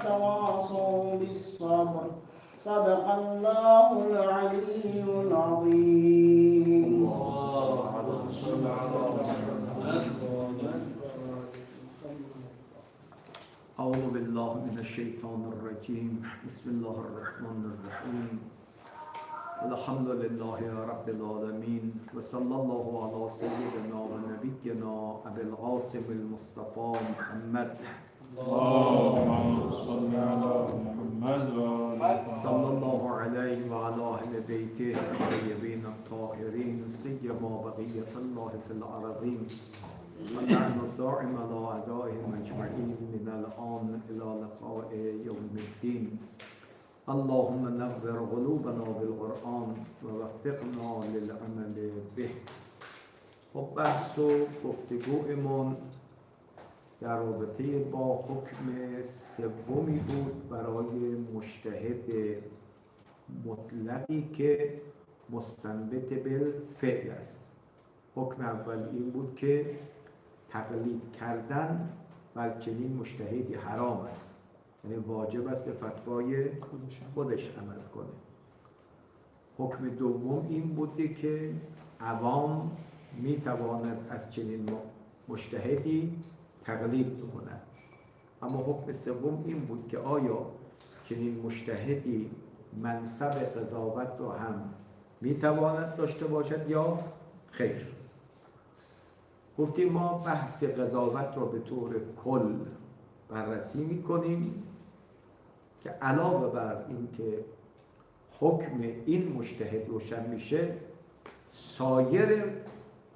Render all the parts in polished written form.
وتواصوا بالصبر صدق الله العلي العظيم. أعوذ بالله من الشيطان الرجيم. بسم الله الرحمن الرحيم. الحمد لله رب العالمين وصلى الله على سيدنا ونبينا أبي القاسم المصطفى محمد اللهم صل على محمد صلى الله عليه وعلى أهل بيته الطيبين الطاهرين سيما بقية الله في الأرضين واللعن الدائم على أعدائهم أجمعين من الآن إلى لقاء يوم الدين. اللهم نور قلوبنا بالقرآن ووفقنا للعمل به. خب بحث و گفتگویمون در رابطه با حکم سومی بود برای مجتهد مطلقی که مستنبت بالفعل است. حکم اول این بود که تقلید کردن بر چنین مجتهدی حرام است، یعنی واجب است به فتوای خودش عمل کنه. حکم دوم این بوده که عوام می تواند از چنین مجتهدی تقلید کنند. اما حکم سوم این بود که آیا چنین مجتهدی منصب قضاوت رو هم می تواند داشته باشد یا خیر. گفتیم ما بحث قضاوت رو به طور کل بررسی می کنیم که علاوه بر این که حکم این مجتهد روشن میشه، سایر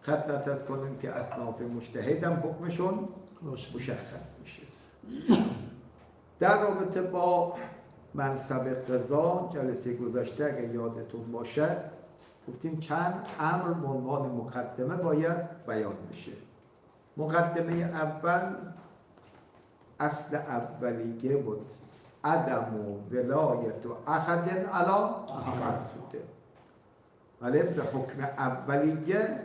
خدمت از کنیم که اصناف مجتهد هم حکمشون مشخص میشه. در رابطه با منصب قضا جلسه گذشته اگر یادتون باشد گفتیم چند امر به عنوان مقدمه باید بیان بشه. مقدمه اول اصل اولیه بود، عدم و ولایت و احد علی خلقه. ولی به حکم اولیه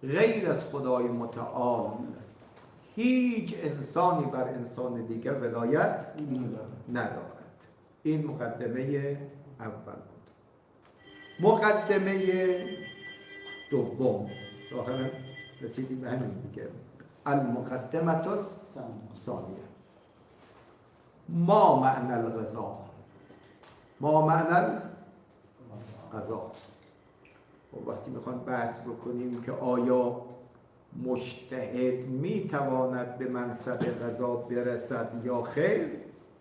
غیر از خدای متعال هیچ انسانی بر انسان دیگر ولایت ندارد. این مقدمه اول بود. مقدمه دوم ظاهرا رسیدیم به همین دیگه، المقدمه الثانیه. ما معنی القضا؟ ما معنی القضا؟ و وقتی میخوان بحث بکنیم که آیا مجتهد میتواند به منصب قضا برسد یا خیر،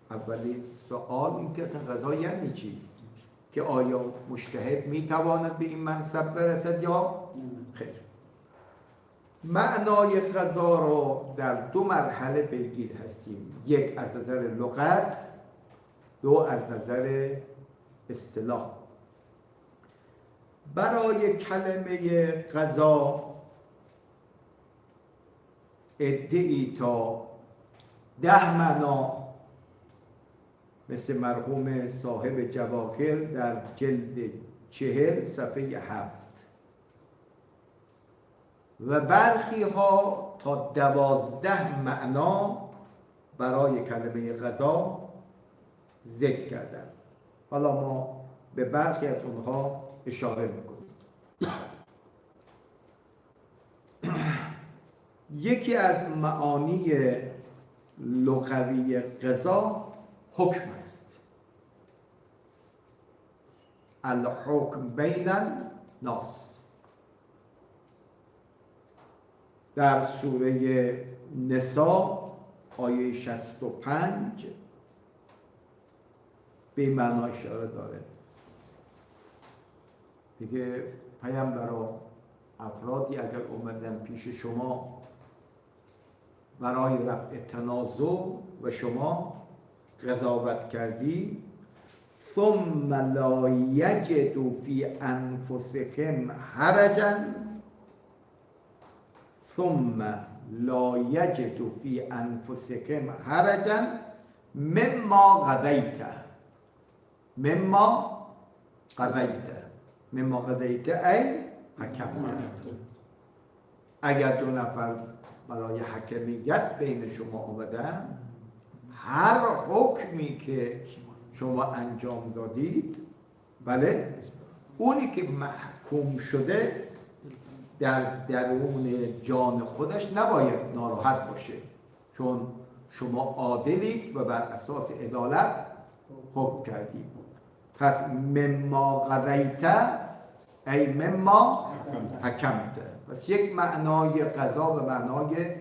اولین سوال این که اصلا قضا یعنی چی؟ که آیا مجتهد میتواند به این منصب برسد یا خیر. معنای قضا رو در دو مرحله پیگیر هستیم، یک از نظر لغت، دو از نظر اصطلاح. برای کلمه قضا ادعی تا 10 معنا مثل مرحوم صاحب جواهر در جلد 40 صفحه 7 و برخی ها تا 12 معنا برای کلمه قضا ذکر کردن. حالا ما به برخی از اونها اشاره میکنیم. یکی از معانی لغوی قضا حکم است. الحکم بین الناس. در سوره نساء آیه 65 به این معنا اشاره داره. دیگه پیامبرا افرادی اگر اومدن پیش شما برای رفع تنازع و شما قضاوت کردی، ثم لا یجدوا فی انفسکم حرجا، ثم لا یجدوا فی انفسکم حرجا مما قضیت، مما قضیت ای حکم. اگر 2 نفر برای حکمیت بین شما آمدن، هر حکمی که شما انجام دادید، بله، اونی که محکوم شده در درون جان خودش نباید ناراحت باشه، چون شما عادلید و بر اساس عدالت حکم کردید. پس مما قضیت ای مما حکمت. پس یک معنای قضا و معنای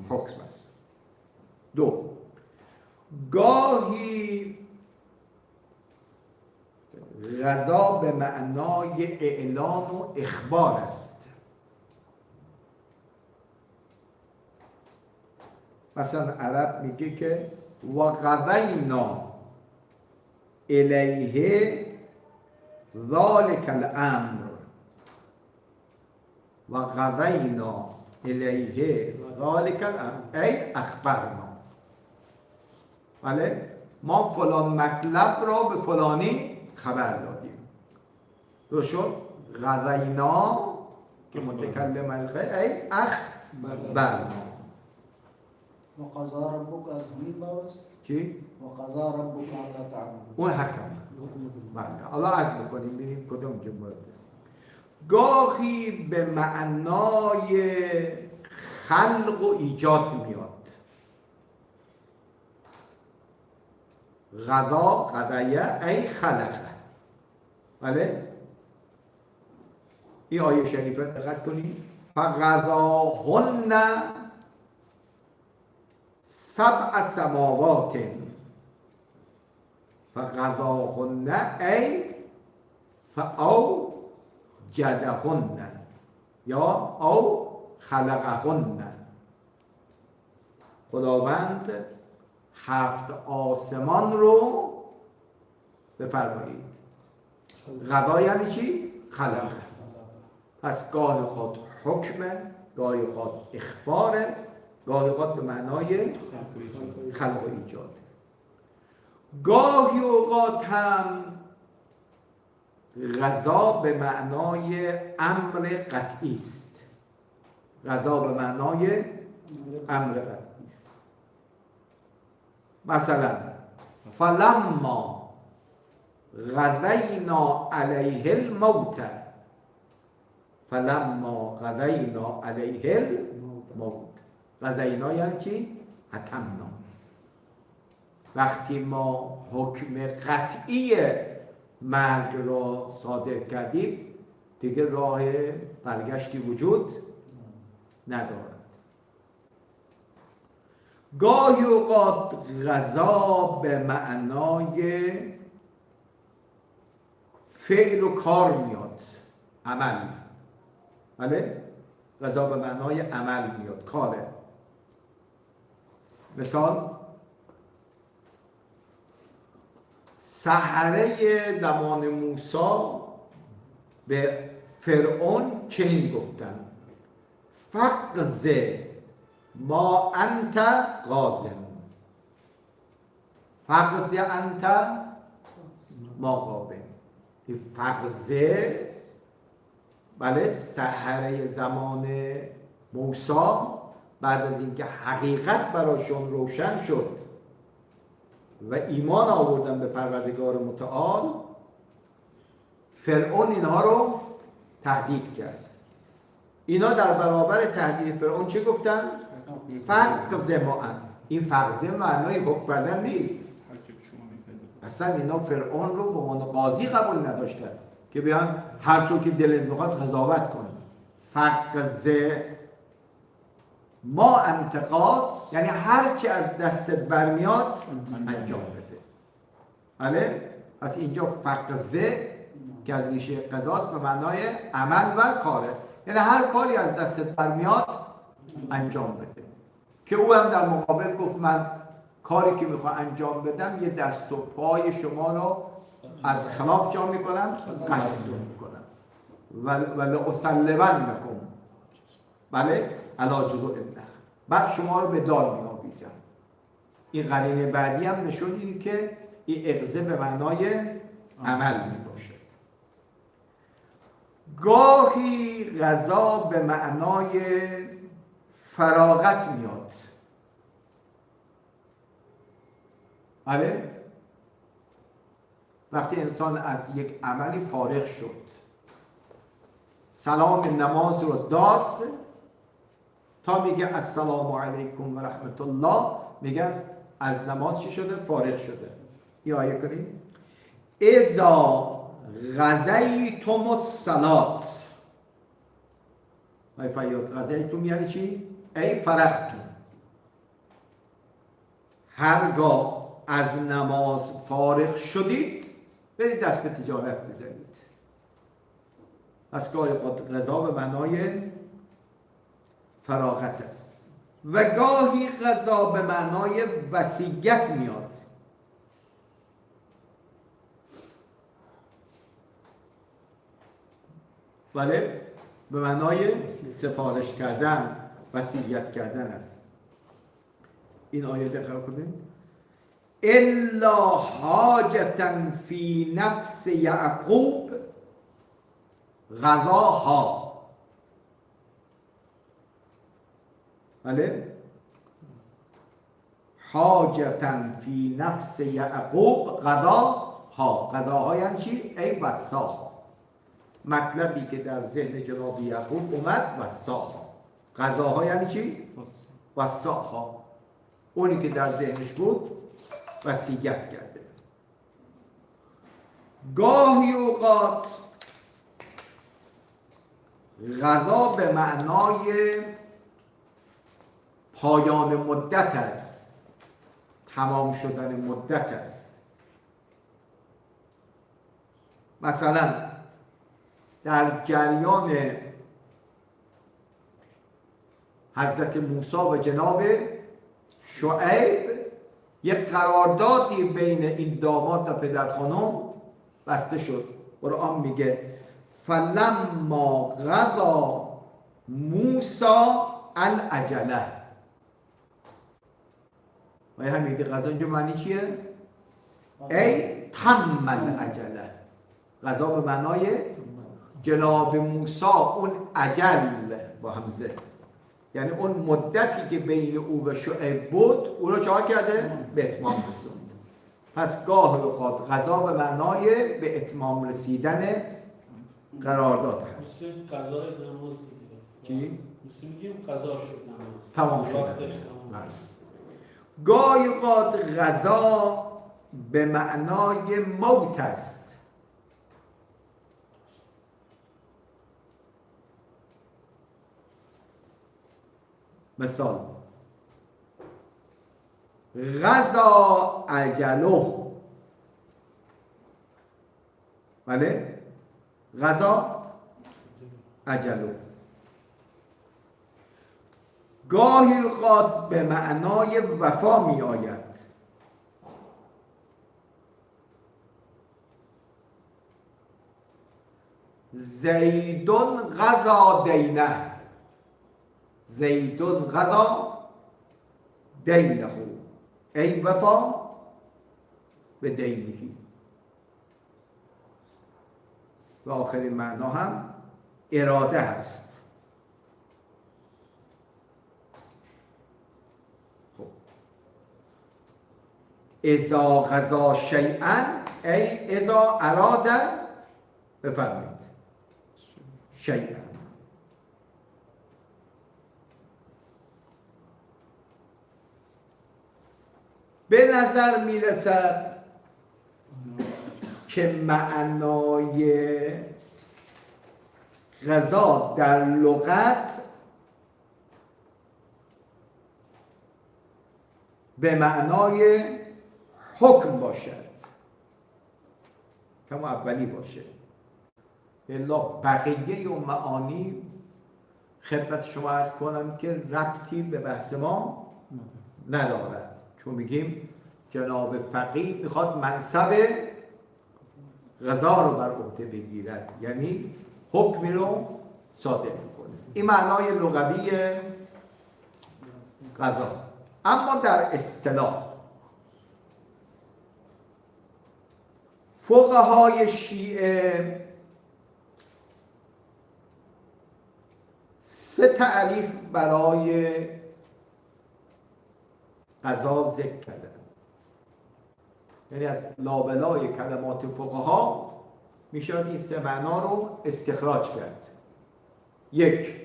حکم است. دو، گاهی قضا به معنای اعلان و اخبار است. مثلا عرب میگه که و قضینا الیه ذالک الامر و قضینا الیه ذالک الامر ای اخبرنا. بله، ما فلان مطلب را به فلانی خبر دادیم. درست شد؟ قضینا که متکلم الغی ای اخبرنا. و قضا ربک از همین باب است. چی؟ و قضا ربک الا تعبدوا. اون حکم. بله، الله عز بکنیم ببینیم کدوم جمله. گاهی به معنای خلق و ایجاد میاد. غذا قضیه ای خلقه. بله؟ این آیه شریفه دقت کنید. فغذاهن سبع سماوات فغذاهن ای فاو جدهن یا او خلقهن. خداوند 7 آسمان رو بفرمایید. غذا یعنی چی؟ خلق. پس گاهی خود حکمه، گاهی خود اخباره، گاهی خود به معنای خلق و ایجاد. گاهی اوقات هم قضا به معنای امر قطعی است. قضا به معنای امر قطعی است. مثلا فلما قضینا علیه الموت فلما قضینا علیه الموت. قضینا یعنی چی؟ حکمنا. وقتی ما حکم قطعی مرگ را صادر کردیم دیگه راه برگشتی وجود ندارد. گاهی اوقات قضا به معنای فعل و کار میاد، عمل. بله؟ قضا به معنای عمل میاد، کاره. مثال سحره زمان موسی به فرعون چنین گفتن فقز ما انت قاضم. فقز انت ما قابل. فقزه، بله، سحره زمان موسی بعد از اینکه حقیقت براشون روشن شد و ایمان آوردن به پروردگار متعال، فرعون اینها رو تهدید کرد. اینا در برابر تهدید فرعون چه گفتن؟ فقز ما انت. این فقزه معنای حکم کردن نیست. اصلا اینا فرعون رو به عنوان قاضی قبول نداشتن که بیان هر طور که دلت میخواد قضاوت کنه. فقزه ما انتقاد یعنی هر چی از دستت برمیاد انجام بده. بله؟ پس اینجا فقزه که از ریشه قضاست به معنای عمل و کاره، یعنی هر کاری از دستت برمیاد انجام بده. که او هم در مقابل گفت من کاری که میخوام انجام بدم یه دست و پای شما رو از خلاف جا میکنم، قتلتون میکنم و لأصلبنکم، بله، علی جذوع النخل، بعد شما رو به دار میآویزم. این قرینه بعدی هم نشون میده که این اغضه به معنای عمل میباشد. گاهی قضا به معنای فراغت میاد. بله؟ وقتی انسان از یک عملی فارغ شد، سلام نماز رو داد، تا میگه السلام علیکم و رحمت الله، میگن از نماز چی شده؟ فارغ شده. این آیه کنید اذا غزیتم الصلات. ای فیاد، غزیتم یعنی چی؟ ای فرختم. هرگاه از نماز فارغ شدید، برید دست به تجارت بزنید. پس گاهی غذا به معنای فراغت است و گاهی غذا به معنای وصیت میاد. بله، به معنای سفارش کردن، وصیت کردن است. این آیه دقت کنید. الا حاجتا فی نفس یعقوب غذاها. بله، حاجتا فی نفس یعقوب غذاها. غذاها یعنی چی؟ ای وصاها. مطلبی که در ذهن جناب یعقوب اومد وصاها. غذاها یعنی چی؟ وصاها. اونی که در ذهنش بود وصیت کرده. گاهی اوقات غذا به معنای پایان مدت است، تمام شدن مدت است. مثلا در جریان حضرت موسی و جناب شعیب یک قراردادی بین این داماد و پدر خانم بسته شد. قرآن میگه فلما قضا موسی العجله. و همین قضا اینجا معنی چیه؟ ای تم العجله. قضا به معنای جناب موسی اون عجل با همزه، یعنی اون مدتی که بین او و شعیب بود او رو چه کرده؟ به اتمام رسوند. پس گاه اوقات قضا به معنای به اتمام رسیدن قرارداد هست. مثل قضای نماز دیگه. چی؟ مثل میگیم قضا شد نماز. تمام شد. وقتش تمام. گاهی اوقات قضا به معنای موت است. مثال غذا اجله. بله، غذا اجله. گاهی اوقات به معنای وفا می آید. زیدون غذا دینه. زیدون غذا دینه. ای وفا به دینهی. و آخرین معنا هم اراده است. خب اذا غذا شیئا ای اذا اراده، بفرمایید شیئا. به نظر می رسد که معنای غذا در لغت به معنای حکم باشد، کما اولی باشه. الا بقیه اون معانی خدمت شما عرض کنم که ربطی به بحث ما ندارد. چون میگیم جناب فقیه میخواد منصب غذا رو بر عهده بگیرد، یعنی حکمی رو صادر میکنه. این معنای لغوی غذا. اما در اصطلاح فقهای شیعه 3 تعریف برای غذا ذکر کردن. یعنی از لابلای کلمات فقها میشه این سه معنا رو استخراج کرد. یک،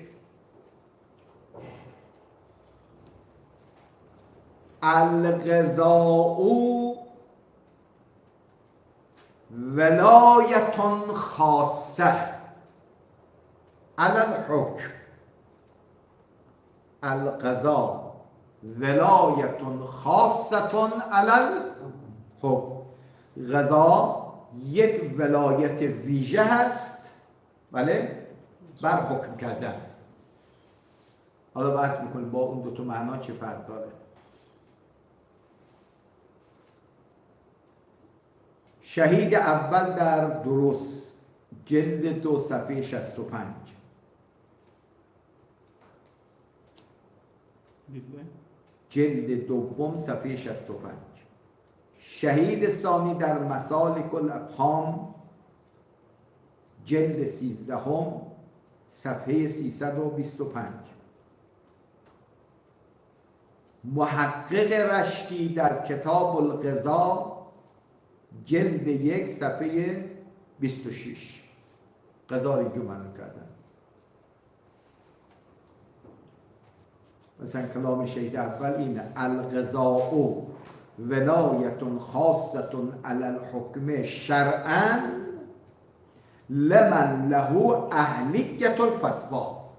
القضاء ولایت خاصه علی الحکم. القضاء ولایت خاصه علی الحکم. قضا یک ولایت ویژه هست، بله، بر حکم کردن. حالا بحث میکنیم با اون دو تا معنا چه فرق داره. شهید اول در درست، جلد 2 صفحه 65. جلد دوم صفحه 65. شهید ثانی در مسالک الافهام، جلد 13 صفحه 325. محقق رشتی در کتاب القضا، جلد 1 صفحه 26. قضا رو اینجور معنی کردن. مثلا کلام شهید اول اینه: القضاء ولایت خاصة علی الحکم شرعا لمن له اهلیت الفتوا.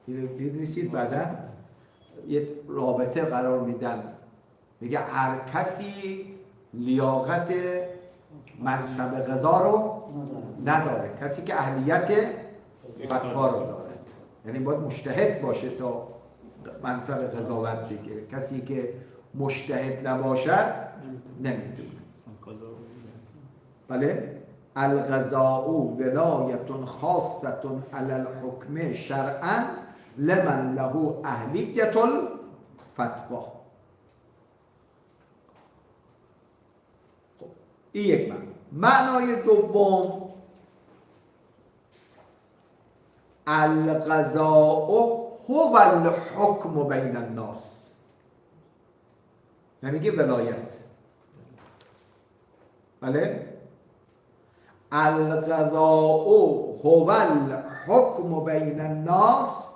دیدید بعدا یه رابطه قرار میدن، میگه هر کسی لیاقت منصب قضا رو نداره، کسی که اهلیت فتوا رو داره. یعنی باید مجتهد باشه تا منصب قضاوت بگیره. کسی که مجتهد نباشد نمیتونه. بله، القضاء ولایت خاصة علی الحکم شرعا لمن له اهلیت الفتوا. این یک معنی. معنای دوم، القضاء هو الحکم بین الناس. نمیگه ولایت، بله، القضاء هو الحکم بین الناس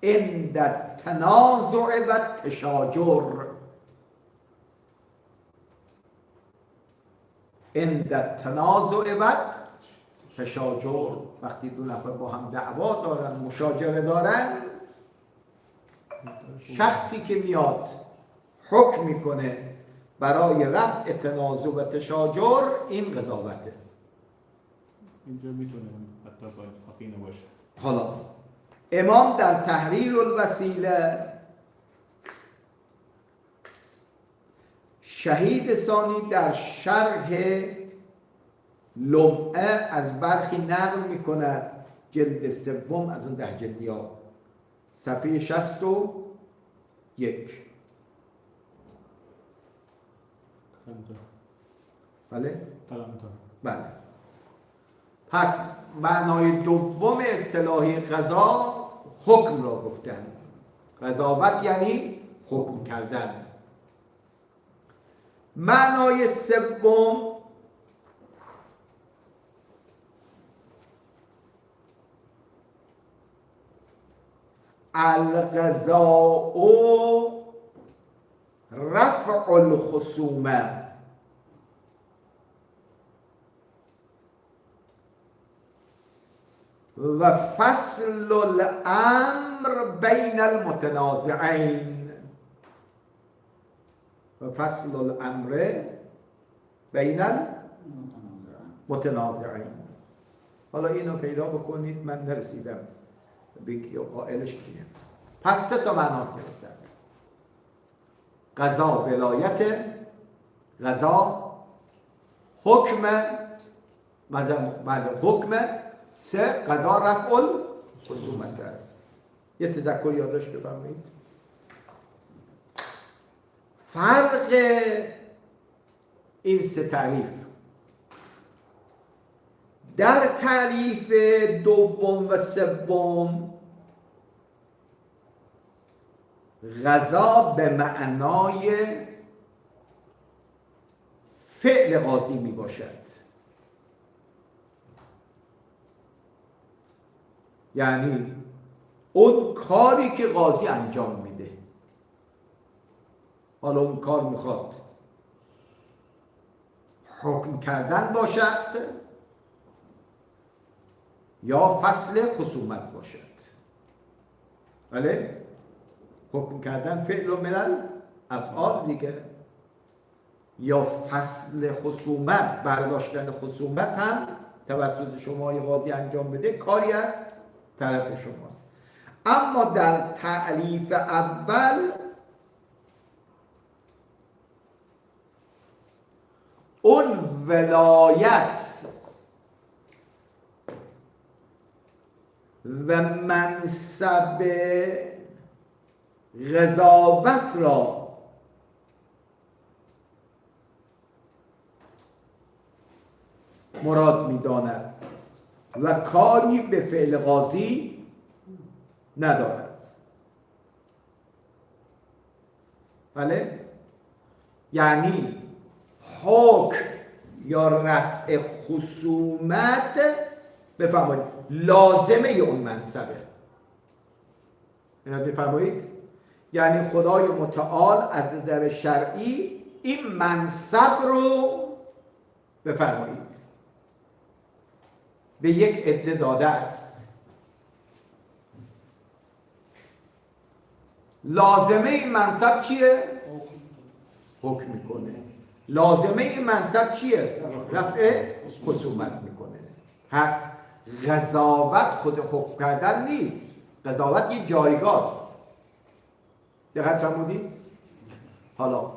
عند التنازع و التشاجر. عند التنازع و التشاجر، وقتی دو نفر با هم دعوا دارن، مشاجره دارن، شخصی که میاد حکم میکنه برای رفع تنازع و تشاجر، این قضاوته. اینجا میتونه حتی باید فقیه باشه. حالا امام در تحریر الوسیله، شهید ثانی در شرح لمعه از برخی نقل میکند، جلد 3 از اون 10 جلدی ها، صفحه 61. بله؟ بله. پس معنای دوم اصطلاحی قضا حکم را گفتن. قضاوت یعنی حکم کردن. معنای سوم القضاء رفع الخصومه و فصل الامر بین المتنازعین. و فصل الامر بین المتنازعین. حالا اینو پیدا بکنید، من نرسیدم بگی قائلش کیه. پس 3 تا معنا گرفتن: قضا ولایت، قضا حکم، بعد حکم 3 قضا رفع الخصومت است. یه تذکر یادداشت بفرمایید. فرق این 3 تعریف در تعریف دوم و سوم، قضا به معنای فعل قاضی می باشد. یعنی اون کاری که قاضی انجام میده، حالا اون کار میخواد حکم کردن باشد یا فصل خصومت باشد. بله؟ حکم کردن فعل و من افعال دیگه، یا فصل خصومت، برداشتن خصومت هم توسط شما یا قاضی انجام بده، کاری از طرف شماست. اما در تعریف اول اون ولایت و منصب قضاوت را مراد می‌داند و کاری به فعل قاضی ندارد. بله؟ یعنی حکم یا رفع خصومت بفرمایید لازمه اون منصبه. اینا بفرمایید یعنی خدای متعال از نظر شرعی این منصب رو بفرمایید به یک عده داده است. لازمه این منصب چیه؟ حکم میکنه. لازمه این منصب چیه؟ رفع خصومت میکنه. پس قضاوت خود حکم کردن نیست. قضاوت یه جایگاه است. دقت فرمودید؟ حالا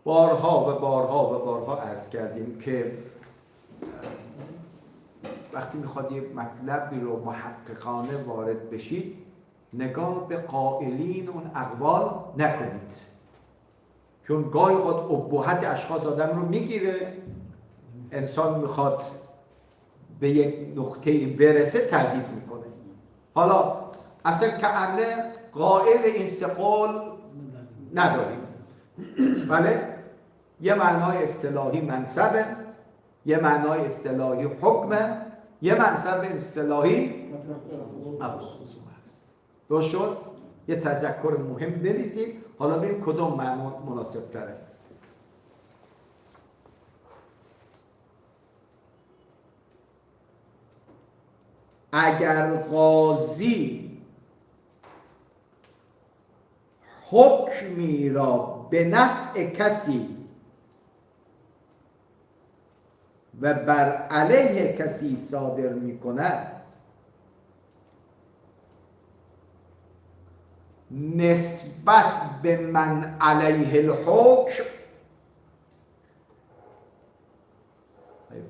بارها عرض کردیم که وقتی میخواد یه مطلبی رو محققانه وارد بشید، نگاه به قائلین اون اقوال نکنید، چون گاهی اوقات ابهت اشخاص آدم رو میگیره. انسان میخواد به یک نقطه‌ای برسه تردید میکنه. حالا اصلا کأنه قائل این سه قول نداریم. بله؟ یه معنای اصطلاحی منصبه، یه معنای اصطلاحی حکمه، یه منصب اصطلاحی خصوم است. درست شد؟ یه تذکر مهم بریزید. حالا ببین کدوم معنا مناسب تره. اگر قاضی حکمی را به نفع کسی و بر علیه کسی صادر می کند، نسبت به من علیه الحکم،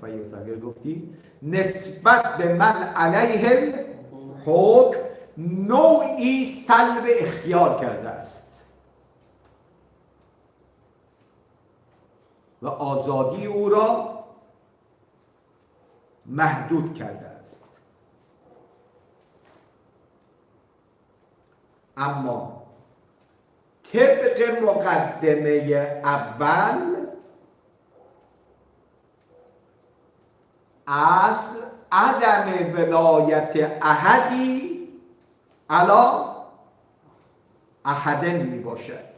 فیوزاگر گفتی نسبت به من علیه الحکم نوعی سلب اختیار کرده است و آزادی او را محدود کرده است. اما طبق مقدمه اول اصل عدم ولایت احدی علی احدن می باشد.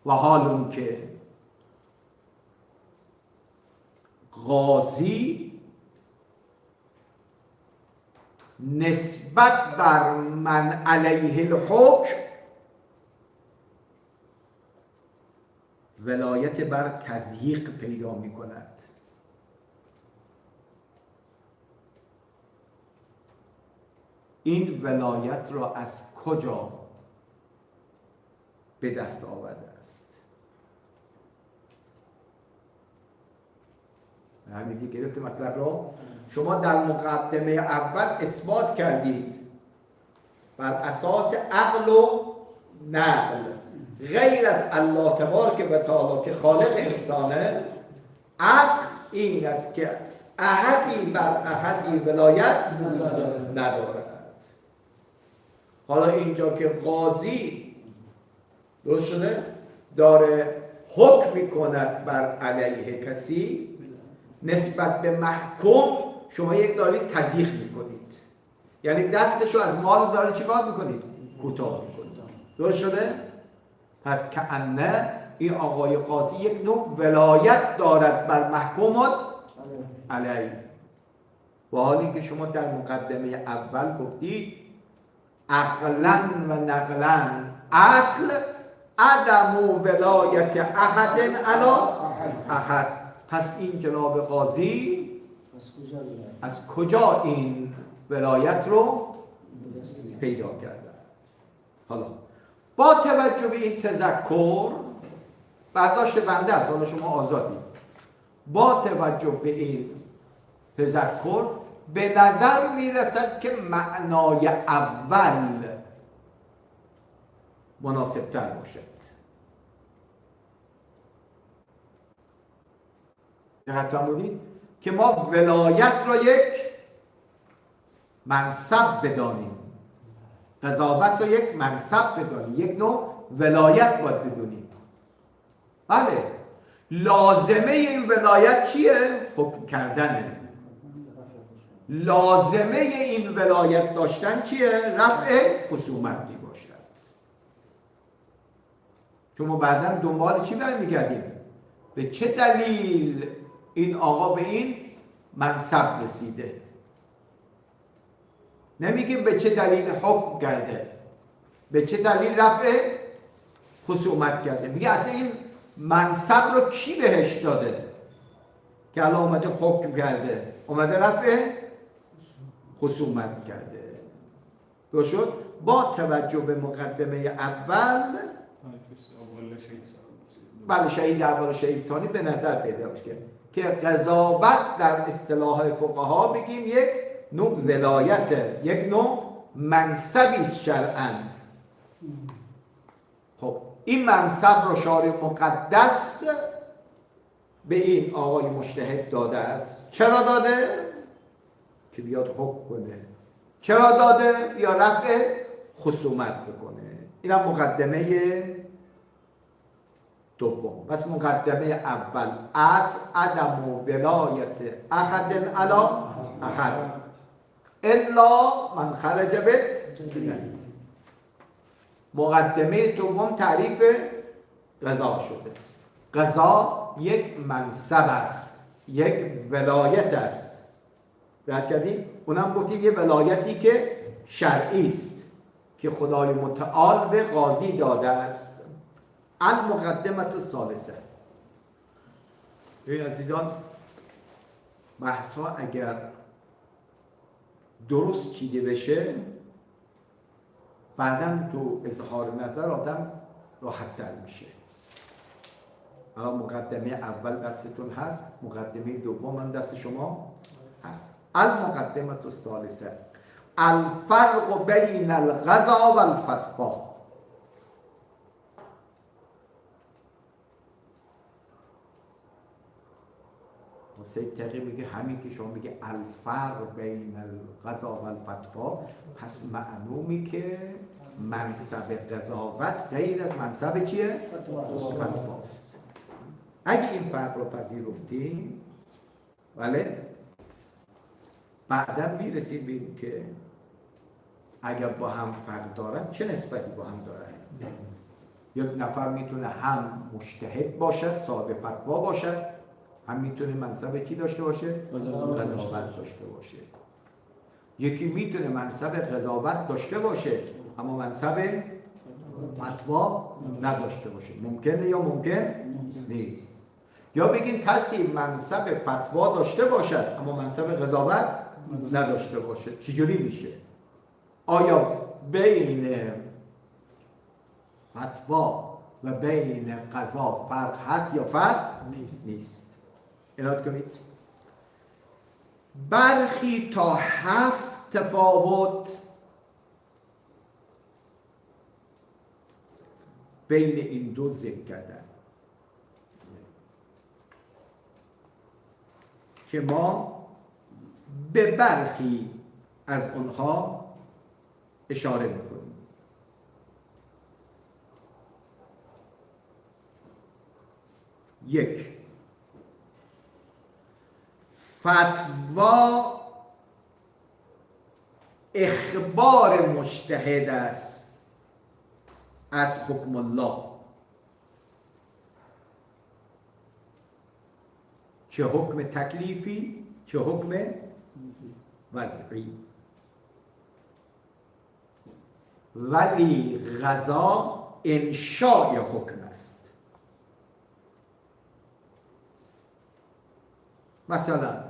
و حال اون که قاضی نسبت بر من علیه الحکم ولایت بر تضییق پیدا می کند. این ولایت را از کجا به دست آورده است؟ همین گرفت مطلب را. شما در مقدمه اول اثبات کردید بر اساس عقل و نقل غیر از الله تبارک و تعالی که خالق انسانه، اصل این است که احدی بر احدی ولایت ندارد. حالا اینجا که قاضی درست شده داره حکم میکند بر علیه کسی نسبت به محکوم شما یک دارید تضییق میکنید، یعنی دستشو از مال داره چیکار میکنید؟ کوتاه میکنید. درست شده؟ پس کأنه این آقای قاضی یک نوع ولایت دارد بر محکومات علیه، با حالی که شما در مقدمه اول گفتید عقلا و نقلا اصل عدم ولایت احد علی احد. پس این جناب قاضی از کجا این ولایت رو پیدا کرده است؟ حالا با توجه به این تذکر برداشت بنده است، حالا شما آزادید، با توجه به این تذکر به نظر میرسد که معنای اول مناسب تر باشد. دقت فرمودید که ما ولایت را یک منصب بدانیم، قضاوت را یک منصب بدانیم، یک نوع ولایت باید بدونیم. بله، لازمه این ولایت چیه؟ حکم کردنه. لازمه این ولایت داشتن چیه؟ رفع خصومت می باشد. چون ما بعداً دنبال چی برمیگردیم؟ به چه دلیل این آقا به این منصب رسیده؟ نمیگیم به چه دلیل حکم کرده، به چه دلیل رفع خصومت کرده. میگه اصلا این منصب رو کی بهش داده که الان اومده حکم کرده، اومده رفع خصومت کرده. درست شد؟ با توجه به مقدمه اول بله شهید اول و شهید ثانی به نظر پیدا میشه که قضاوت در اصطلاح فقها بگیم یک نوع ولایته، یک نوع منصبی است شرعاً. خب این منصب رو شارع مقدس به این آقای مجتهد داده است. چرا داده؟ که بیاد حکم کنه. چرا داده؟ یا رفع خصومت بکنه. این هم مقدمه دوم. پس مقدمه اول اصل عدم ولایت احد علی احد الا من خرج بالدلیل. مقدمه دوم تعریف قضا شده. قضا یک منصب است، یک ولایت است. درست کردید؟ اونم گفتیم یه ولایتی که شرعی است که خدای متعال به قاضی داده است. المقدمه الثالثه. ببین عزیزان، بحث ها اگر درست چیده بشه بعداً تو اظهار نظر آدم راحت تر میشه. الان مقدمه اول دستتون هست، مقدمه دوم هم دست شما هست. المقدمه الثالثه الفرق بین القضا و الفتوا. سید تقی میگه همین که شما میگه الفرق بین القضا و الفتوا، پس معلومی که منصب قضاوت غیر از منصب چیه؟ فتواست. اگه این فرق رو پذیرفتیم بله بعدا میرسیم به این که اگر با هم فرق دارن چه نسبتی با هم دارن. یک نفر میتونه هم مجتهد باشد، صاحب فتوا باشد، هم میتونه منصب چی داشته باشه؟ قضاوت داشته باشه. یکی میتونه منصب قضاوت داشته باشه اما منصب فتوا نداشته باشه. ممکنه یا ممکن نیست. یا بگین کسی منصب فتوا داشته باشد اما منصب قضاوت نداشته باشه. چجوری میشه؟ آیا بین فتوا و بین قضا فرق هست یا فرق نیست؟ عنایت کنید. برخی تا 7 تفاوت بین این دو ذکر کردن که ما به برخی از اونها اشاره میکنیم. یک، فتوا اخبار مجتهد است از حکم الله، چه حکم تکلیفی چه حکم وضعی. ولی قضا انشاء حکم است. مثلا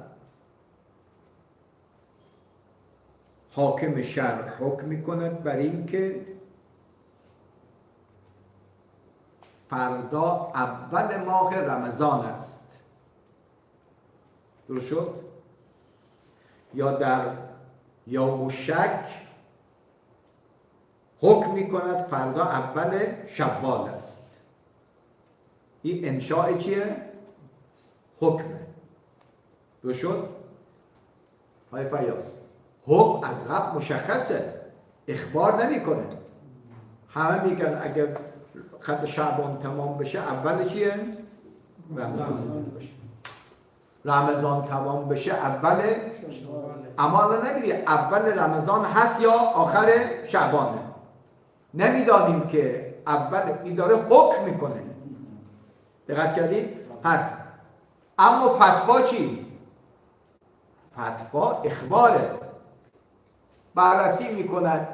حاکم شهر حکم می‌کند بر اینکه فردا اول ماه رمضان است، درست شد؟ یا در یوم شک حکم می‌کند فردا اول شوال است. این انشاء چیه؟ حکمه. درست شد؟ های فیاض، حکم از قبل مشخصه، اخبار نمی‌کنه. همه میگن اگر خط شعبان تمام بشه اول چیه؟ رمضان تمام بشه اول، اما الان نمیدونی اول رمضان هست یا آخر شعبانه، نمیدانیم که اول این داره حکم میکنه. دقت کردید؟ پس اما فتوا چی؟ فتوا اخباره، بررسی میکند.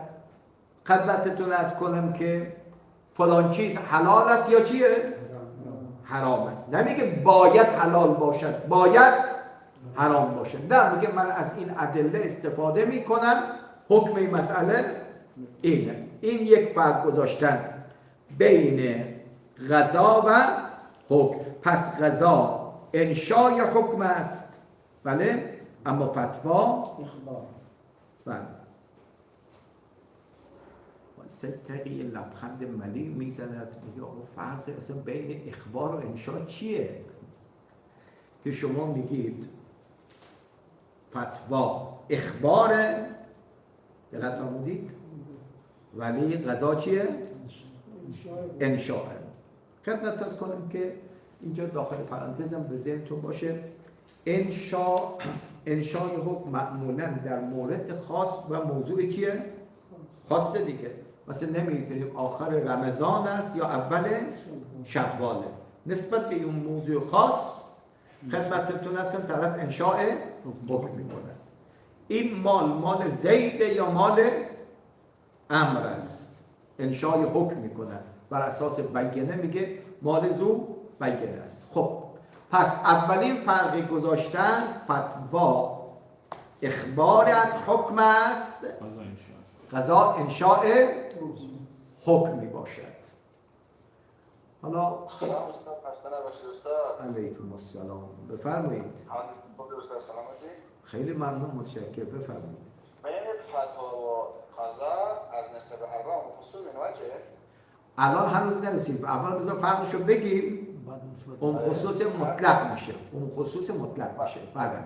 خدمتتون عرض کنم که فلان چیز حلال است یا چیه؟ حرام است. نمیگه باید حلال باشد، باید حرام باشد. نه، میگه من از این ادله استفاده میکنم، حکم این مسئله اینه. این یک فرق گذاشتن بین قضا و حکم. پس قضا انشای حکم است، بله، اما فتوا اخبار. بله. ستقی لبخند ملی میزند، میگه آقا فرق اصلا بین اخبار و انشا چیه؟ که شما میگید فتوا اخباره، دقت فرمودید، ولی قضا چیه؟ انشاء. خدمت عرض کنم که اینجا داخل پرانتزم به ذهنتون باشه، انشای حکم معمولا در مورد خاص و موضوع چیه؟ خاصه دیگه. مثلا نمیدونیم آخر رمضان است یا اول شواله، نسبت به اون موضوع خاص خدمتتون است که طرف انشاء حکم میکنه. این مال زیده یا مال امر است، انشاء حکم میکنه، بر اساس بینه میگه مال زو بینه است. خب پس اولین فرقی گذاشتن فتوا اخبار از حکم است، قضا انشاء حکم می باشد. حالا سلام استاد، خسته نباشید استاد. علیکم السلام، بفرمایید. استاد سلامتی. خیلی ممنون، متشکرم، بفرمایید. بین فتوا و قضا از نسب اربع مفصل منوجه؟ الان هنوز نرسید، اول بذار فرقشو بگیم، اون خصوص مطلق میشه، اون خصوص مطلق میشه بعد هم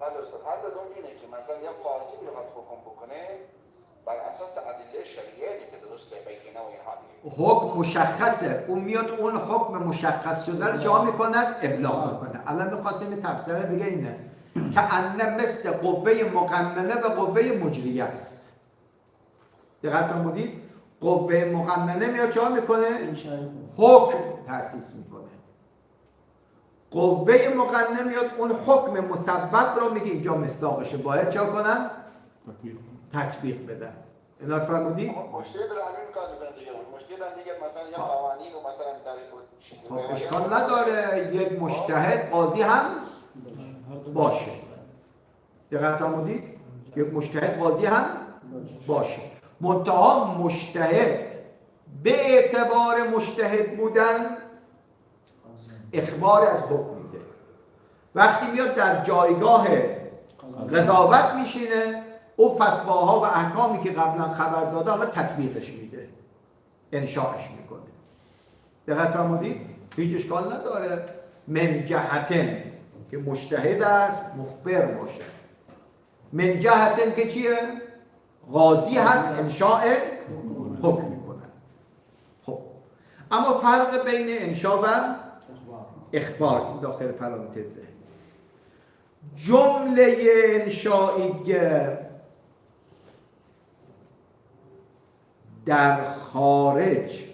بله استاد، هر دوم اینه که مثلا یه قاضی میخواد حکم بکنه بر اساس ادله شرعیه که درسته بینه و اینها، حکم مشخصه، اون میاد اون حکم مشخص شده رو جا میکند ابلاغ میکنه. الان میخواستیم این تفسیر دیگه اینه که انه مثل قوه مقننه و قوه مجریه است. دقت فرمودید؟ قوه مقننه میاد چا میکنه؟ حکم تأسیس میکنه. قوه مقننه میاد اون حکم مسبب رو میگه اینجا مصداقشه، باید چا کنن؟ تطبیق بدن. اینات فرمودید؟ مشکلی داره همین کار میکنه دیگه. مشکلی داره دیگه، مثلا یا قوانین و مثلا در خب اشکال نداره، یک مجتهد قاضی هم باشه. دقت فرمودید؟ یک مجتهد قاضی هم باشه. منتها مجتهد به اعتبار مجتهد بودن اخبار از حکم میده. وقتی میاد در جایگاه قضاوت میشینه، او فتواها و احکامی که قبلا خبر داده حالا تطبیقش میده، انشاءش میکنه. دقت فرمودید؟ هیچ اشکال نداره من جهتن که مجتهد است مخبر باشه، من جهتن که چیه؟ قاضی هست انشاء حکم میکنه. خب اما فرق بین انشاء و اخبار داخل پرانتزه. جمله انشائیه در خارج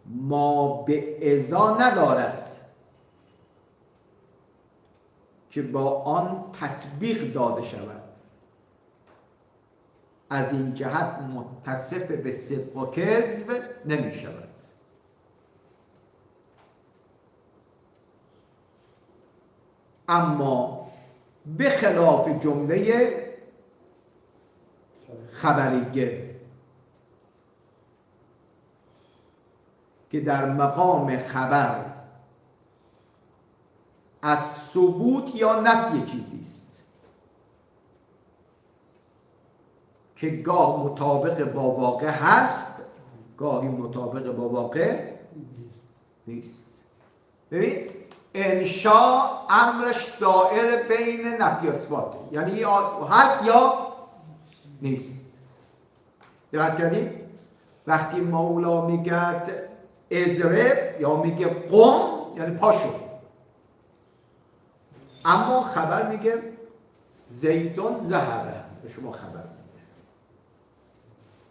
ما به ازا ندارد که با آن تطبیق داده شود، از این جهت متصف به صدق و کذب نمی شود. اما به خلاف جمله خبریه که در مقام خبر از ثبوت یا نفی چیزی است که گاه مطابق با واقع هست، گاهی مطابق با واقع نیست. ببین انشا امرش دائر بین نفی و اثباته، یعنی یا هست یا نیست. دقت کردید؟ وقتی مولا میگه اضرب یا میگه قم یعنی پاشو، اما خبر میگه زیدون ذهبه، به شما خبر میده.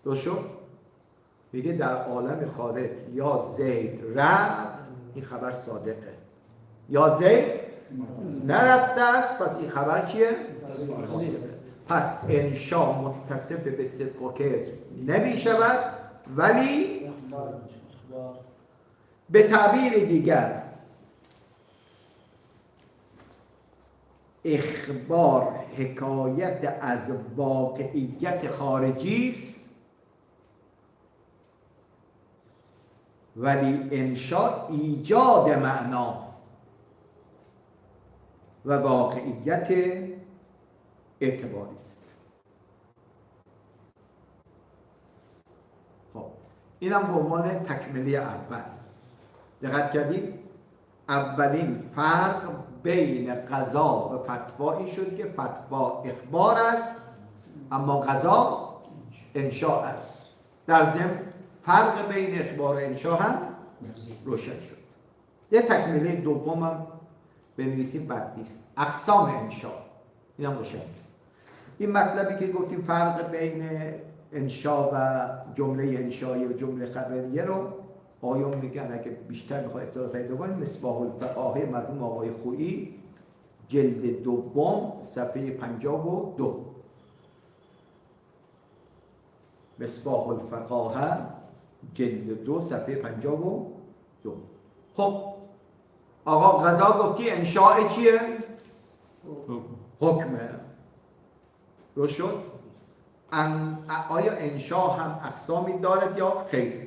درست شد؟ میگه در عالم خارج یا زید رفت، این خبر صادقه، یا زید نرفته است، پس این خبر چیه؟ پس انشا متصف به صدق و کذب نمی شود، ولی به تعبیر دیگر اخبار حکایت از واقعیت خارجی است، ولی انشا ایجاد معنا و واقعیت اعتباری است. خب اینم به عنوان تکمیلی اول. دقت کردید؟ اولین فرق بین قضا و فتوا این شد که فتوا اخبار است اما قضا انشاء است. در ضمن فرق بین اخبار و انشاء هم روشن شد. یه تکمیلی دومم بنویسیم بد نیست. اقسام انشاء، این هم روشن. این مطلبی که گفتیم فرق بین انشاء و جمله انشایی و جمله خبریه رو آیون میگن اگه بیشتر میخواد اطلاع پیدا کنید مصباح الفقاهه مرحوم آقای خویی جلد دوم صفحه 52. مصباح الفقاهه جلد 2 صفحه 52. خب آقا قضا گفتی انشاء چیه؟ حکمه. درست شد؟ آیا انشاء هم اقسامی دارد یا خیر؟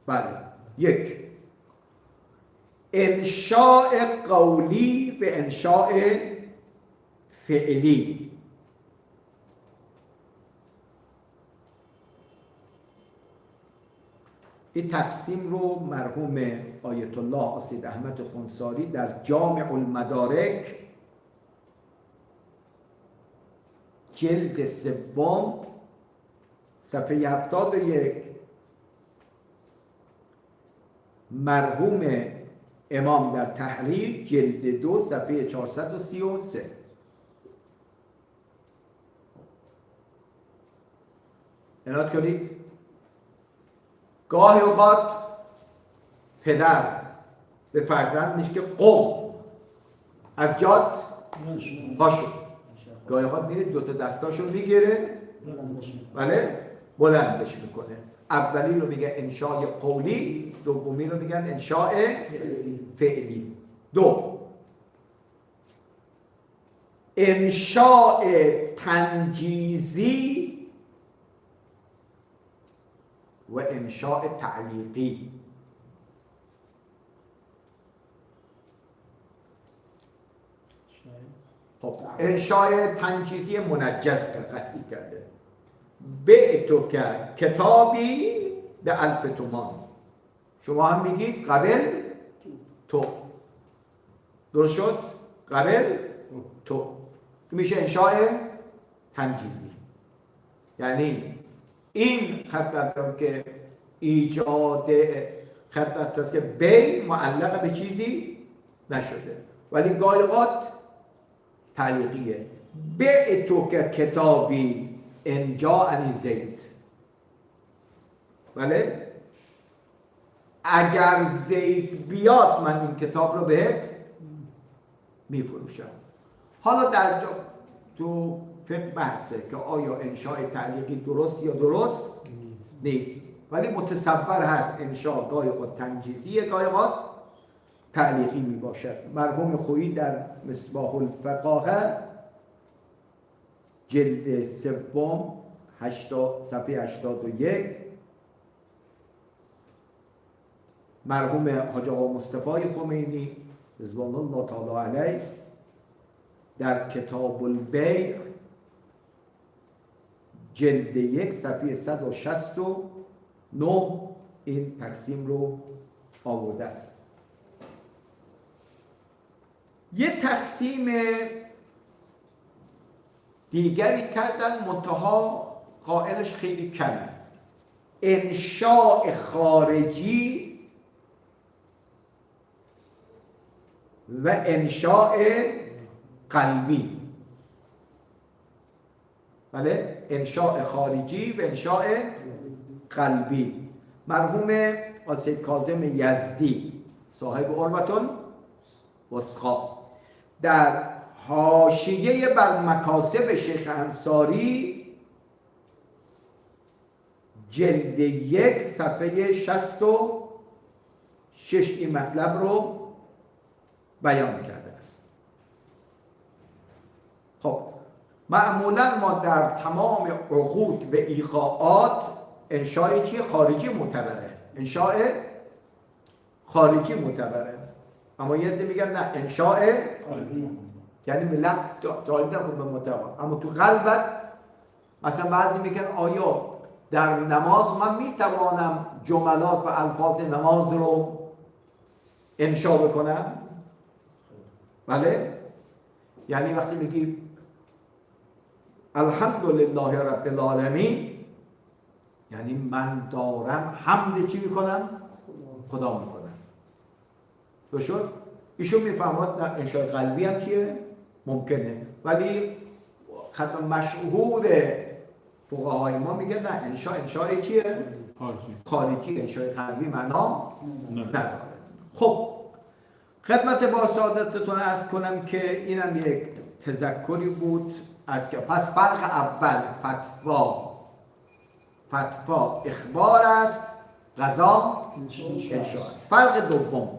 بله. یک، انشاء قولی به انشاء فعلی. این تقسیم رو مرحوم آیت الله اسید احمد خنثاری در جامع المدارک جلد سوم صفحه 71 مرحوم امام در تحریر جلد 2 صفحه 433. عنایت کنید. گاهی اوقات پدر به فرزند میگه که قم از جات پاشو، گاهی اوقات میره دوتا دستاشو میگیره بله بلندش میکنه. اولی رو میگه انشاء قولی، دومی رو میگن انشاء فعلی. دو، انشاء تنجیزی و انشاء تعلیقی. خب انشاء تنجیزی منجز قطعی کرده، بعتو که کتابی به 1000 تومان، شما هم میگید قبل تو. درست شد؟ قبل تو میشه انشاء تنجیزی. یعنی این خبر که ایجاد خدمت است که بی معلق به چیزی نشده، ولی گاهی اوقات تعلیقیه. به تو که کتابی انجا انی زید، بله، اگر زید بیاد من این کتاب رو بهت میفروشم. حالا در تو فقه بحثه که آیا انشاء تعلیقی درست یا درست نیست، ولی متصور هست انشاء گاهی خود تنجیزیه، گاهی خود تعلیقی می باشد. مرحوم خویی در مصباح الفقاهه جلد سوم صفحه 81، مرحوم حاج آقا مصطفی خمینی رضوان الله تعالی علیه در کتاب البیع جلد 1 صفحه 169 این تقسیم رو آورده است. یه تقسیم دیگری کردن منتها قائلش خیلی کمه، انشاء خارجی و انشاء قلبی. بله، انشاء خارجی و انشاء قلبی. مرحوم سید کاظم یزدی صاحب عروة الوثقی در حاشیه بر مکاسب شیخ انصاری جلد 1 صفحه 66 این مطلب رو بیان کرده است. خب معمولا ما در تمام عقود و ایقاعات انشاء چی؟ خارجی معتبره، انشاء خارجی معتبره، اما یه عده میگن نه انشاء یعنی به لفظ جالب نکن به معتبر، اما تو قلبت مثلا بعضی میگن آیا در نماز من میتوانم جملات و الفاظ نماز رو انشاء بکنم؟ بله، یعنی وقتی میگی الحمدلله رب العالمین یعنی من دارم حمد چی میکنم؟ خدا میکنم. تو شد؟ ایشون میفهمد نه انشاء قلبی هم چیه؟ ممکنه، ولی خطا مشهور فقهای ما میگه نه انشاء چیه؟ خارجی. انشاء قلبی معنا نداره. خب خدمت با سعادتتون عرض کنم که اینم یک تذکری بود از که پس فرق اول فتوا اخبار است، قضا انشاء است. فرق دوم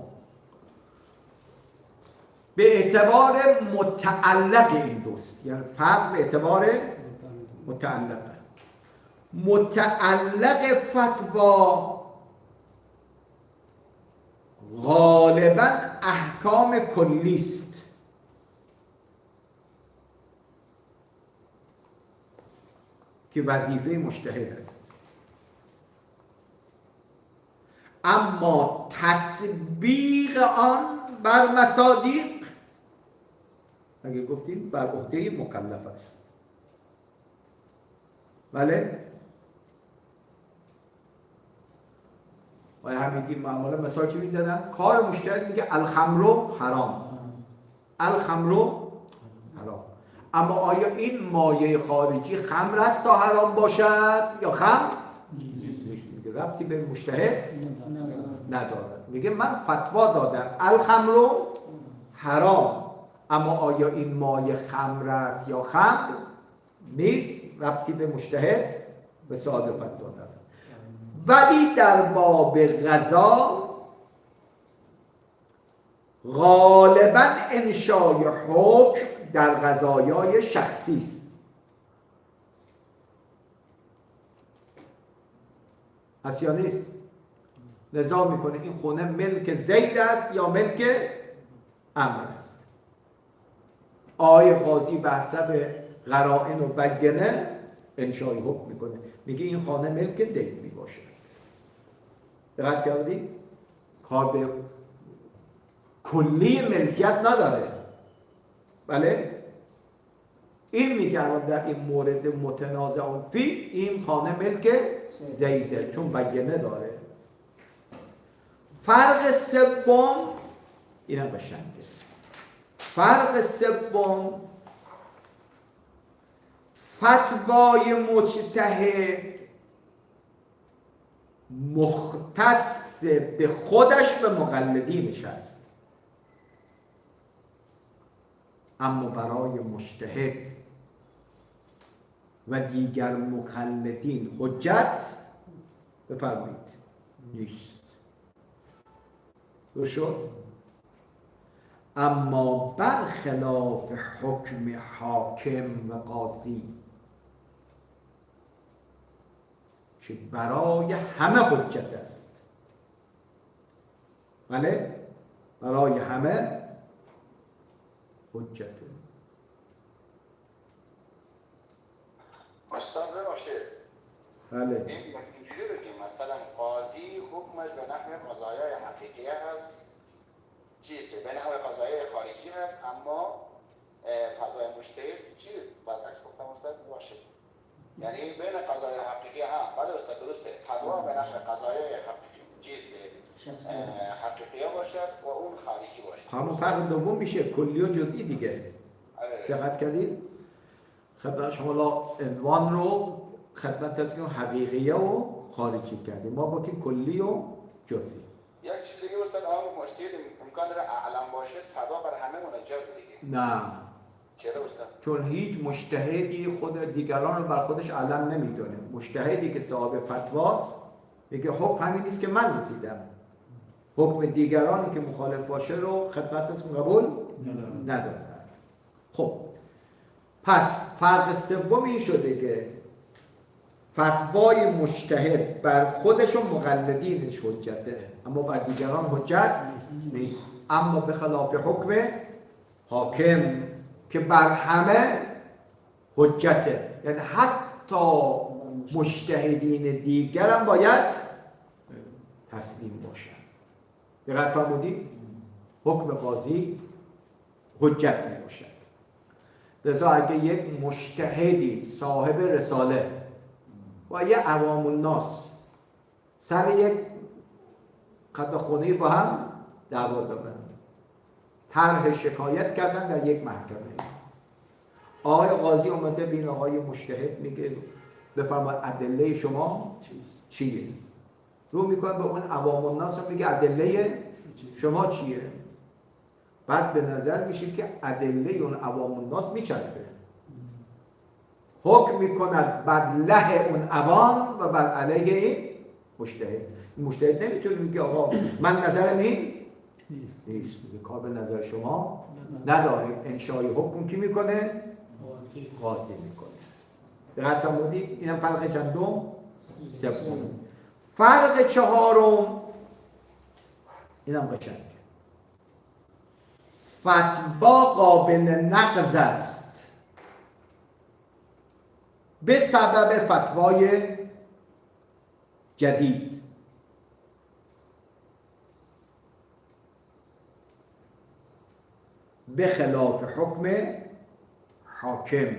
به اعتبار متعلق این دوست، یعنی فرق به اعتبار متعلق فتوا غالبا احکام کلی است که وظیفه مجتهد است، اما تطبیق آن بر مصادیق اگه گفتیم بر عهده مکلف است. بله، و همین معمولا مثال چی میزدن؟ کار مجتهد میگه الخمر حرام، اما آیا این مایه خارجی خمر است تا حرام باشد یا خمر نیست؟ میگه ربطی به مجتهد ندارد. میگه من فتوا دادم الخمر حرام، اما آیا این مایه خمر است یا خمر نیست؟ ربطی به مجتهد به صاحب فتوا ندارد. ولی در باب قضا غالبا انشای حکم در قضایای شخصی است. هست یا نیست؟ نظام میکنه این خونه ملک زید است یا ملک عمرو است. آقای قاضی به حسب قرائن و بینه انشای حکم میکنه، میگه این خانه ملک زید میباشه. دقت کردید؟ کار به کلی ملکیت نداره. بله؟ این میگه الان در این مورد متنازع فی این خانه ملک زیده چون بینه داره. فرق سوم، اینم قشنگه، فرق سوم فتوای مجتهد مختص به خودش به مقلدینش است، اما برای مجتهد و دیگر مقلدین حجت بفرمایید نیست. درست شد؟ اما برخلاف حکم حاکم و قاضی که برای همه حجت است، بله؟ برای همه حجته. استاد ببخشید، بله. این اینجوری بگیم مثلا قاضی حکمش به نحو قضایای حقیقی هست، چیزه به نحو قضایای خارجی هست، اما فتوای مجتهد چی برعکس گفتم استاد ببخشید، یعنی بین قضایای حقیقی هم بله استاد درسته، فتوا به نحو قضایای حقیقی چیزه حقیقی باشد و اون خارجی باشد. همون فرق دوم میشه کلی و جزئی دیگه. دقت کردید؟ خدمت شما عنوان رو خدمت تصمیم حقیقیه و خارجی کردیم، ما با که کلی و جزئی. یک چیز دیگه استاد آقا مجتهد امکان داره اعلم باشه، فتوا بر همه منجز دیگه. نه، چرا استاد؟ چون هیچ مجتهدی خود دیگران رو بر خودش علم نمیدونه. مجتهدی که صاحب فتواست میگه حکم همین نیست که من رسیدم، حکم دیگرانی که مخالف باشه رو خدمتتون قبول نداره. خب پس فرق سوم این شده که فتوای مجتهد بر خودش و مقلدینش حجته، اما بر دیگران حجت نیست. اما به خلاف حکم حاکم که بر همه حجته، یعنی حتی مجتهدین دیگر هم باید تسلیم باشن. دقت فرمودید؟ حکم قاضی حجت می باشد. لذا اگه یک مجتهدی صاحب رساله و یه عوام الناس سر یک قطع خونه با هم دعوا دارن، طرح شکایت کردن در یک محکمه، آقای قاضی اومده بین آقای مجتهد میگه بفرمایید ادله شما چیه؟ رو میکنه به اون عوام الناس میگه ادله شما چیه؟ بعد به نظر میشه که ادله اون عوام الناس میچربه، حکم میکند بر له اون عوام و بر علیه این مجتهد. این مجتهد نمیتونه میگه آقا من نظرم این نیست، کار به نظر شما نداریم. انشای حکم کی میکنه؟ قاضی میکنه. دقت فرمودید؟ اینم فرق چندم؟ سوم. فرق چهارم، اینم قشنگه، فتوا قابل نقض است به سبب فتوای جدید. به خلاف حکم حاکم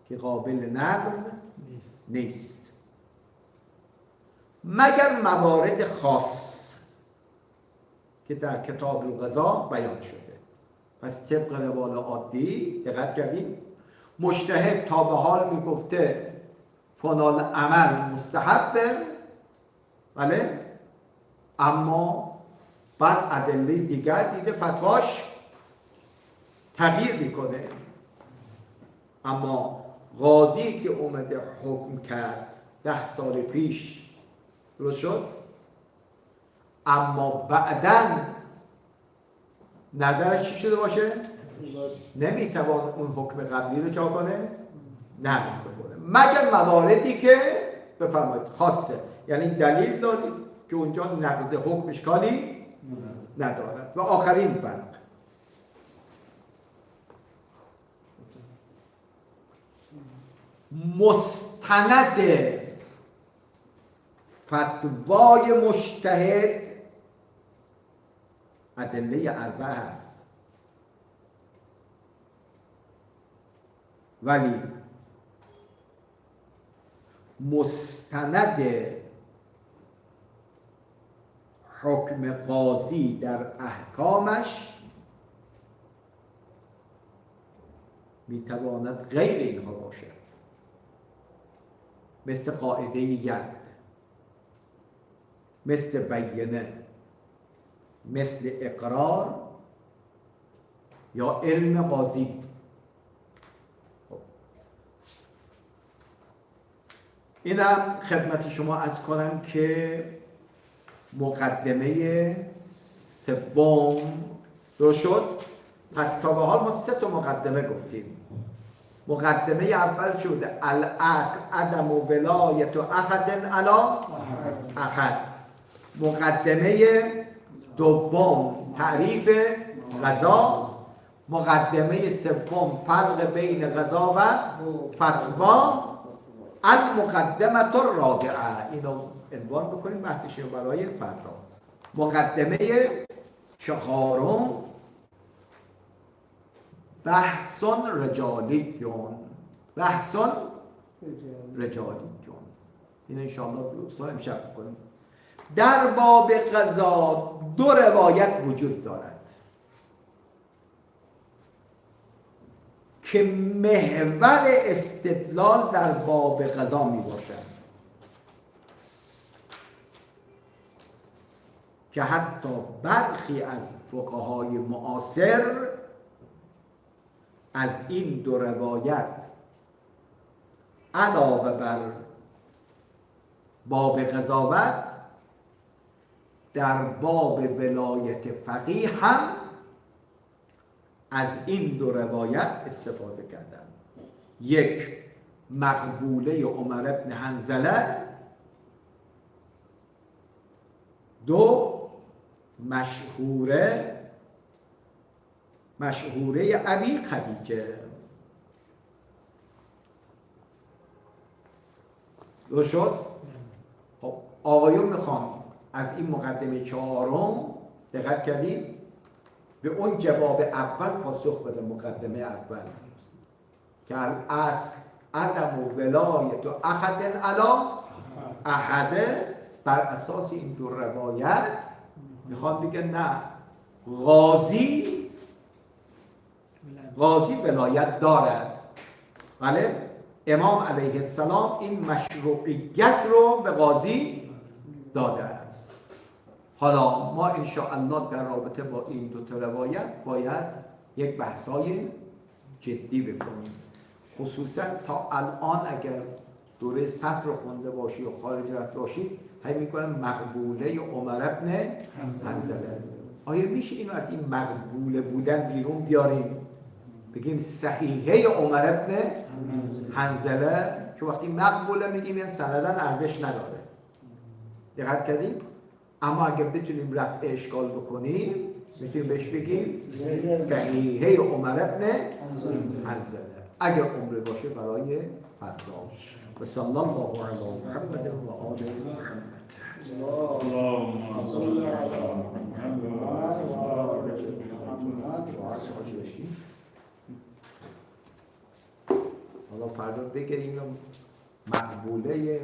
که قابل نقض نیست مگر موارد خاص که در کتاب القضا بیان شده. پس طبق روال عادی دقت کردید، مجتهد تا به حال میگفته فلان عمل مستحبه، بله، اما بعد ادله دیگر دیده فتواش تغییر میکنه. اما قاضی که اومده حکم کرد 10 سال پیش، درست شد، اما بعداً نظرش چی شده باشه؟ نمیتوان اون حکم قبلی رو چا کنه؟ نقض بکنه، مگر مواردی که بفرمایید خاصه، یعنی دلیل دارید که اونجا نقض حکم اشکالی ندارد. و آخرین فرق، مستند فتوای مجتهد ادله اربعه است، ولی مستند حکم قاضی در احکامش میتواند غیر اینها باشد، مثل قاعده ید، مثل بینه، مثل اقرار یا علم قاضی. اینم خدمت شما عرض کنم که مقدمه سوم درست شد. پس تا به حال ما 3 تا مقدمه گفتیم. مقدمه اول شده الاصل عدم ولایت احد علی احد. مقدمه دوم تعریف قضا. مقدمه سوم فرق بین قضا و فتوا. المقدمه الرابعه، اینو عنوان بکنیم بحثش رو برای فردا. مقدمه چهارم بحثون رجالیون. بحثون رجالیون، این انشاءالله دوستان امشب بکنیم. در باب قضا 2 روایت وجود دارد که محور استدلال در باب قضا می باشد، که حتی برخی از فقهای معاصر از این 2 روایت علاوه بر باب قضاوت در باب ولایت فقیه هم از این 2 روایت استفاده کردند. 1 مقبوله عمر بن حنظله، 2 مشهوره ابی خدیجه. درست شد؟ خب آقایون میخوام از این مقدمه 4 دقت کردید به اون جواب اول پاسخ بده. مقدمه اول که الاصل عدم ولایت احد علی احد، بر اساس این 2 روایت میخوان بگن نه، قاضی ولایت دارد. بله، امام علیه السلام این مشروعیت رو به قاضی داده است. حالا ما انشاءالله در رابطه با این 2 تا روایت باید یک بحثای جدی بکنیم. خصوصا تا الان اگر دوره سطر رو خونده باشی و خارج رفت باشی، هی میکنم مقبوله عمر بن حنظله. آیا میشه اینو از این مقبوله بودن بیرون بیاریم بگیم صحیحه عمر بن حنظله؟ چون وقتی مقبوله میگیم یعنی سندن ارزش نداره. دقت کردید؟ اما اگر بتونیم رفع اشکال بکنیم میتونیم بهش بگیم صحیحه عمر بن حنظله، اگر عمر باشه برای فردا. و صلی الله علی محمد و آل محمد. اللهم صل على محمد. حالا فردا بگیریم مقبوله